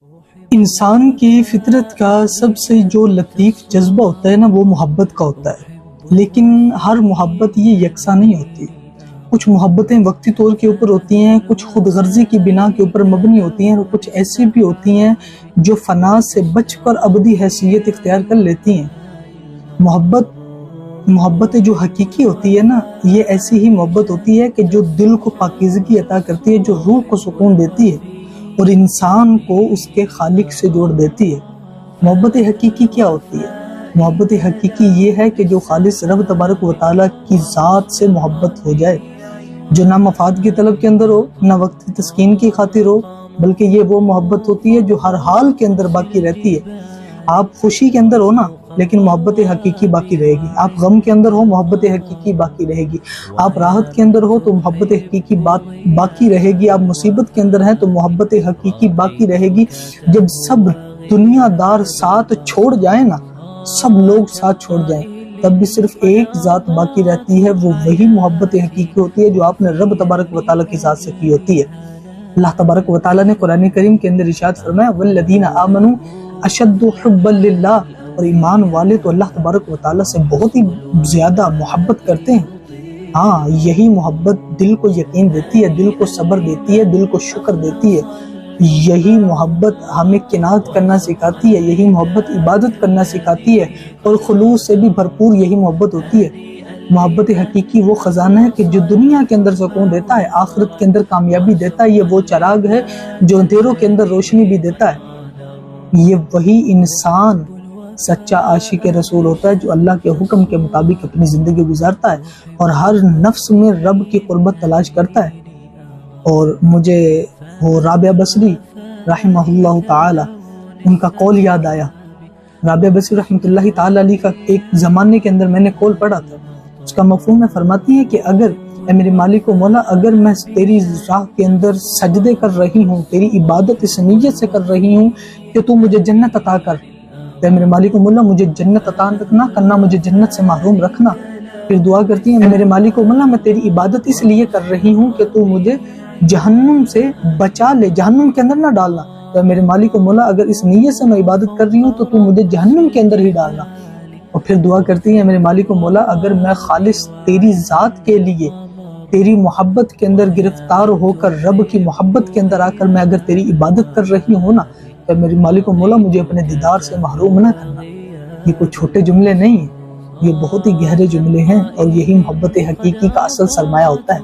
انسان کی فطرت کا سب سے جو لطیف جذبہ ہوتا ہے نا، وہ محبت کا ہوتا ہے۔ لیکن ہر محبت یہ یکساں نہیں ہوتی۔ کچھ محبتیں وقتی طور کے اوپر ہوتی ہیں، کچھ خود غرضی کی بنا کے اوپر مبنی ہوتی ہیں، اور کچھ ایسی بھی ہوتی ہیں جو فنا سے بچ کر ابدی حیثیت اختیار کر لیتی ہیں۔ محبت جو حقیقی ہوتی ہے نا، یہ ایسی ہی محبت ہوتی ہے کہ جو دل کو پاکیزگی عطا کرتی ہے، جو روح کو سکون دیتی ہے اور انسان کو اس کے خالق سے جوڑ دیتی ہے۔ محبت حقیقی کیا ہوتی ہے؟ محبت حقیقی یہ ہے کہ جو خالص رب تبارک و تعالیٰ کی ذات سے محبت ہو جائے، جو نہ مفاد کی طلب کے اندر ہو، نہ وقتی تسکین کی خاطر ہو، بلکہ یہ وہ محبت ہوتی ہے جو ہر حال کے اندر باقی رہتی ہے۔ آپ خوشی کے اندر ہو نا، لیکن محبت حقیقی باقی رہے گی۔ آپ غم کے اندر ہو، محبت حقیقی باقی رہے گی۔ آپ راحت کے اندر ہو تو محبت حقیقی باقی رہے گی۔ آپ مصیبت کے اندر ہیں تو محبت حقیقی باقی رہے گی۔ جب سب دنیا دار ساتھ چھوڑ جائیں نا، سب لوگ ساتھ چھوڑ جائیں، تب بھی صرف ایک ذات باقی رہتی ہے، وہ وہی محبت حقیقی ہوتی ہے جو آپ نے رب تبارک و تعالیٰ کی ذات سے کی ہوتی ہے۔ اللہ تبارک و تعالیٰ نے قرآن کریم کے اندر ارشاد فرمایا والذین آمنوا اشد حبا للہ، اور ایمان والے تو اللہ تبارک و تعالیٰ سے بہت ہی زیادہ محبت کرتے ہیں۔ ہاں، یہی محبت دل کو یقین دیتی ہے، دل کو صبر دیتی ہے، دل کو شکر دیتی ہے۔ یہی محبت ہمیں قناعت کرنا سکھاتی ہے، یہی محبت عبادت کرنا سکھاتی ہے، اور خلوص سے بھی بھرپور یہی محبت ہوتی ہے۔ محبت حقیقی وہ خزانہ ہے کہ جو دنیا کے اندر سکون دیتا ہے، آخرت کے اندر کامیابی دیتا ہے۔ یہ وہ چراغ ہے جو اندھیروں کے اندر روشنی بھی دیتا ہے۔ یہ وہی انسان سچا عاشق رسول ہوتا ہے جو اللہ کے حکم کے مطابق اپنی زندگی گزارتا ہے اور ہر نفس میں رب کی قربت تلاش کرتا ہے۔ اور مجھے وہ رابعہ بصری رحمہ اللہ تعالی، ان کا قول یاد آیا۔ رابعہ بصری رحمۃ اللہ تعالی علیہ کا ایک زمانے کے اندر میں نے قول پڑھا تھا۔ اس کا مفہوم میں فرماتی ہے کہ اگر اے میرے مالک و مولا، اگر میں تیری راہ کے اندر سجدے کر رہی ہوں، تیری عبادت اس نیت سے کر رہی ہوں کہ تو مجھے جنت عطا کر، اے میرے مالک و مولا مجھے جنت عطا نہ کرنا، مجھے جنت سے محروم رکھنا۔ پھر دعا کرتی ہیں، اے میرے مالک و مولا میں تیری عبادت اس لیے کر رہی ہوں کہ تو مجھے جہنم سے بچا لے، جہنم کے اندر نہ ڈالنا۔ تو میرے مالک و مولا اگر اس نیت سے میں عبادت کر رہی ہوں تو مجھے جہنم کے اندر ہی ڈالنا۔ اور پھر دعا کرتی ہیں، میرے مالک و مولا اگر میں خالص تیری ذات کے لیے تیری محبت کے اندر گرفتار ہو کر، رب کی محبت کے اندر آ کر میں اگر تیری عبادت کر رہی ہوں نا، تو میرے مالک و مولا مجھے اپنے دیدار سے محروم نہ کرنا۔ یہ کوئی چھوٹے جملے نہیں ہیں، یہ بہت ہی گہرے جملے ہیں، اور یہی محبت حقیقی کا اصل سرمایہ ہوتا ہے۔